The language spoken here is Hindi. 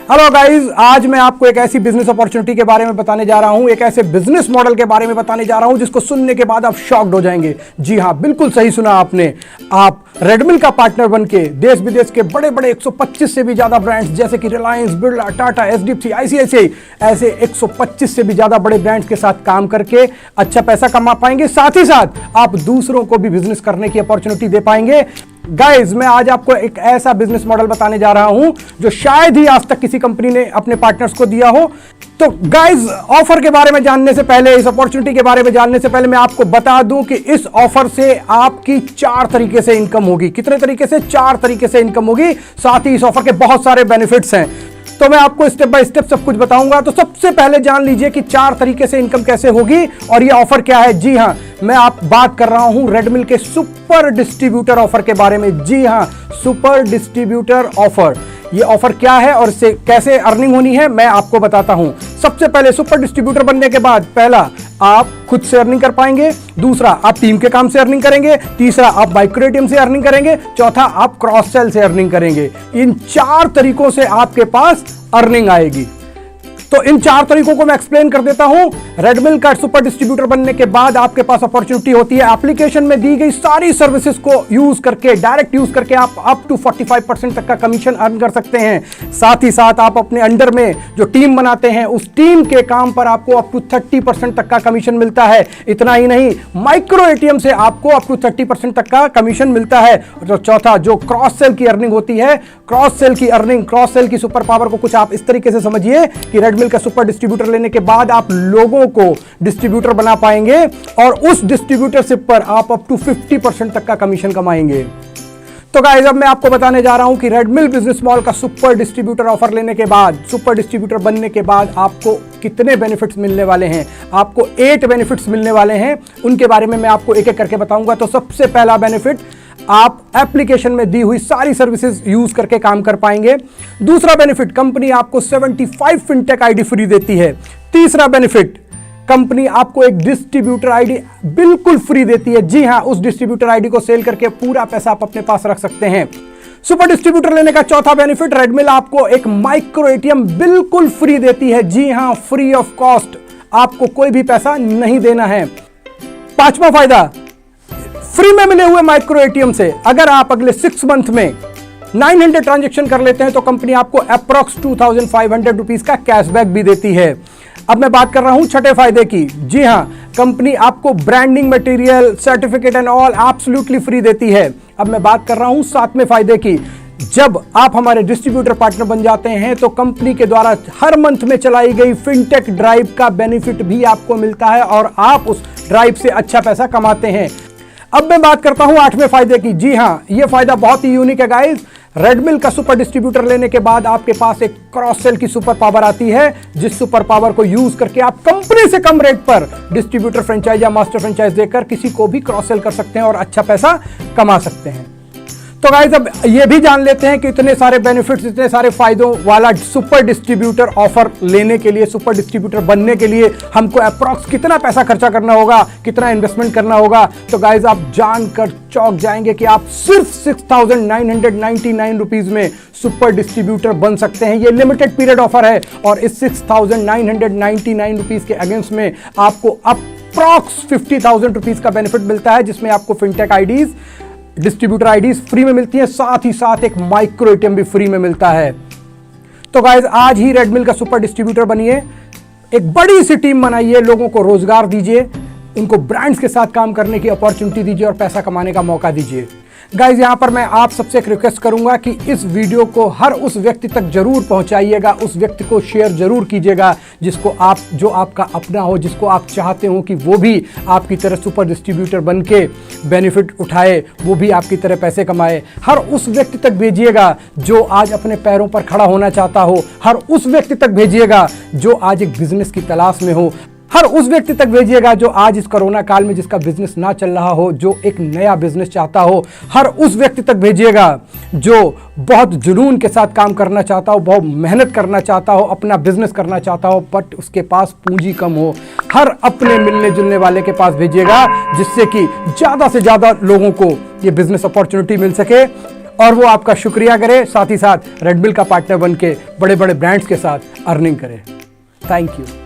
हेलो गाइस, आज मैं आपको एक ऐसी बिजनेस अपॉर्चुनिटी के बारे में बताने जा रहा हूं, एक ऐसे बिजनेस मॉडल के बारे में बताने जा रहा हूं जिसको सुनने के बाद आप शॉक्ड हो जाएंगे। जी हां, बिल्कुल सही सुना आपने। आप रेडमिल का पार्टनर बनके देश विदेश के बड़े बड़े 125 से भी ज्यादा ब्रांड्स जैसे कि रिलायंस, बिरला, टाटा, एचडीएफसी, आईसीआईसीआई, ऐसे 125 से भी ज्यादा बड़े ब्रांड्स के साथ काम करके अच्छा पैसा कमा पाएंगे। साथ ही साथ आप दूसरों को भी बिजनेस करने की अपॉर्चुनिटी दे पाएंगे। गाइज, मैं आज आपको एक ऐसा बिजनेस मॉडल बताने जा रहा हूं जो शायद ही आज तक किसी कंपनी ने अपने पार्टनर्स को दिया हो। तो गाइज, ऑफर के बारे में जानने से पहले, इस अपॉर्चुनिटी के बारे में जानने से पहले मैं आपको बता दूं कि इस ऑफर से आपकी 4 तरीके से इनकम होगी। कितने तरीके से? 4 तरीके से इनकम होगी। साथ ही इस ऑफर के बहुत सारे बेनिफिट्स हैं, तो मैं आपको स्टेप बाय स्टेप सब कुछ बताऊंगा। तो सबसे पहले जान लीजिए कि 4 तरीके से इनकम कैसे होगी और ये ऑफर क्या है। जी हां, मैं आप बात कर रहा हूं रेडमिल के सुपर डिस्ट्रीब्यूटर ऑफर के बारे में। जी हां, सुपर डिस्ट्रीब्यूटर ऑफर। ये ऑफर क्या है और इससे कैसे अर्निंग होनी है मैं आपको बताता हूं। सबसे पहले सुपर डिस्ट्रीब्यूटर बनने के बाद पहला, आप खुद से अर्निंग कर पाएंगे। दूसरा, आप टीम के काम से अर्निंग करेंगे। तीसरा, आप माइक्रो एटीएम से अर्निंग करेंगे। चौथा, आप क्रॉस सेल से अर्निंग करेंगे। इन 4 तरीकों से आपके पास अर्निंग आएगी। तो इन 4 तरीकों को मैं एक्सप्लेन कर देता हूं। रेडमिल का सुपर डिस्ट्रीब्यूटर बनने के बाद आपके पास अपॉर्चुनिटी होती है एप्लीकेशन में दी गई सारी सर्विसेज को यूज करके, डायरेक्ट यूज करके आप अप टू 45% तक का कमीशन अर्न कर सकते हैं। साथ ही साथ आप अपने अंडर में जो टीम बनाते हैं उस टीम के काम पर आपको अप टू 30% तक का कमीशन मिलता है। इतना ही नहीं, माइक्रो एटीएम से आपको अप टू 30% तक का कमीशन मिलता है। तो चौथा, जो क्रॉस सेल की अर्निंग होती है, क्रॉस सेल की अर्निंग, क्रॉस सेल की सुपर पावर को कुछ आप इस तरीके से समझिए कि रेडमिल का सुपर डिस्ट्रीब्यूटर लेने के बाद आप लोगों को डिस्ट्रीब्यूटर बना पाएंगे और उस डिस्ट्रीब्यूटरशिप पर आप अप टू 50% तक का कमीशन कमाएंगे। तो गाइस, अब मैं आपको बताने जा रहा हूं कि रेडमिल बिजनेस मॉल का सुपर डिस्ट्रीब्यूटर ऑफर लेने के बाद, सुपर डिस्ट्रीब्यूटर बनने के बाद आपको कितने बेनिफिट्स मिलने वाले हैं। आपको 8 बेनिफिट्स मिलने वाले हैं, उनके बारे में मैं आपको एक एक करके बताऊंगा। तो सबसे पहला बेनिफिट, आप एप्लीकेशन में दी हुई सारी सर्विसेज यूज करके काम कर पाएंगे। दूसरा बेनिफिट, कंपनी आपको 75 फिनटेक आईडी फ्री देती है। तीसरा बेनिफिट, कंपनी आपको एक डिस्ट्रीब्यूटर आईडी बिल्कुल फ्री देती है। जी हां, उस डिस्ट्रीब्यूटर आईडी को सेल करके पूरा पैसा आप अपने पास रख सकते हैं। सुपर डिस्ट्रीब्यूटर लेने का चौथा बेनिफिट, रेडमिल आपको एक माइक्रो एटीएम बिल्कुल फ्री देती है। जी हां, फ्री ऑफ कॉस्ट, आपको कोई भी पैसा नहीं देना है। पांचवा फायदा, फ्री में मिले हुए माइक्रो एटीएम से अगर आप अगले 6 मंथ में 900 ट्रांजैक्शन कर लेते हैं तो कंपनी आपको अप्रॉक्स 2500 रुपीज का कैशबैक भी देती है। अब मैं बात कर रहा हूं छठे फायदे की। जी हां, कंपनी आपको branding material, certificate and all absolutely free देती है। अब मैं बात कर रहा हूं 7वें फायदे की। जब आप हमारे डिस्ट्रीब्यूटर पार्टनर बन जाते हैं तो कंपनी के द्वारा हर मंथ में चलाई गई फिनटेक ड्राइव का बेनिफिट भी आपको मिलता है और आप उस ड्राइव से अच्छा पैसा कमाते हैं। अब मैं बात करता हूं 8वें फायदे की। जी हां, यह फायदा बहुत ही यूनिक है गाइस। रेडमिल का सुपर डिस्ट्रीब्यूटर लेने के बाद आपके पास एक क्रॉस सेल की सुपर पावर आती है, जिस सुपर पावर को यूज करके आप कंपनी से कम रेट पर डिस्ट्रीब्यूटर फ्रेंचाइज या मास्टर फ्रेंचाइज देकर किसी को भी क्रॉस सेल कर सकते हैं और अच्छा पैसा कमा सकते हैं। तो गाइस, अब ये भी जान लेते हैं कि इतने सारे बेनिफिट्स, इतने सारे फायदों वाला सुपर डिस्ट्रीब्यूटर ऑफर लेने के लिए, सुपर डिस्ट्रीब्यूटर बनने के लिए हमको अप्रॉक्स कितना पैसा खर्चा करना होगा, कितना इन्वेस्टमेंट करना होगा। तो गाइस, आप जानकर चौंक जाएंगे कि आप सिर्फ 6,999 रुपीज में सुपर डिस्ट्रीब्यूटर बन सकते हैं। ये लिमिटेड पीरियड ऑफर है और इस 6,999 रुपीज के अगेंस्ट में आपको अप्रॉक्स 50,000 रुपीज का बेनिफिट मिलता है, जिसमें आपको fintech IDs, distributor IDs free में मिलती है। साथ ही साथ एक माइक्रो एटीएम भी फ्री में मिलता है। तो गाइस, आज ही रेडमिल का सुपर डिस्ट्रीब्यूटर बनिए, एक बड़ी सी टीम बनाइए, लोगों को रोजगार दीजिए, उनको ब्रांड्स के साथ काम करने की अपॉर्चुनिटी दीजिए और पैसा कमाने का मौका दीजिए। गाइज, यहां पर मैं आप सबसे एक रिक्वेस्ट करूंगा कि इस वीडियो को हर उस व्यक्ति तक जरूर पहुंचाइएगा, उस व्यक्ति को शेयर जरूर कीजिएगा जिसको आप, जो आपका अपना हो, जिसको आप चाहते हो कि वो भी आपकी तरह सुपर डिस्ट्रीब्यूटर बन के बेनिफिट उठाए, वो भी आपकी तरह पैसे कमाए। हर उस व्यक्ति तक भेजिएगा जो आज अपने पैरों पर खड़ा होना चाहता हो। हर उस व्यक्ति तक भेजिएगा जो आज एक बिजनेस की तलाश में हो। हर उस व्यक्ति तक भेजिएगा जो आज इस कोरोना काल में जिसका बिजनेस ना चल रहा हो, जो एक नया बिजनेस चाहता हो। हर उस व्यक्ति तक भेजिएगा जो बहुत जुनून के साथ काम करना चाहता हो, बहुत मेहनत करना चाहता हो, अपना बिजनेस करना चाहता हो, बट उसके पास पूंजी कम हो। हर अपने मिलने जुलने वाले के पास भेजिएगा जिससे कि ज्यादा से ज्यादा लोगों को ये बिजनेस अपॉर्चुनिटी मिल सके और वो आपका शुक्रिया करे, साथ ही साथ रेडमिल का पार्टनर बन के बड़े बड़े ब्रांड्स के साथ अर्निंग करे। Thank you.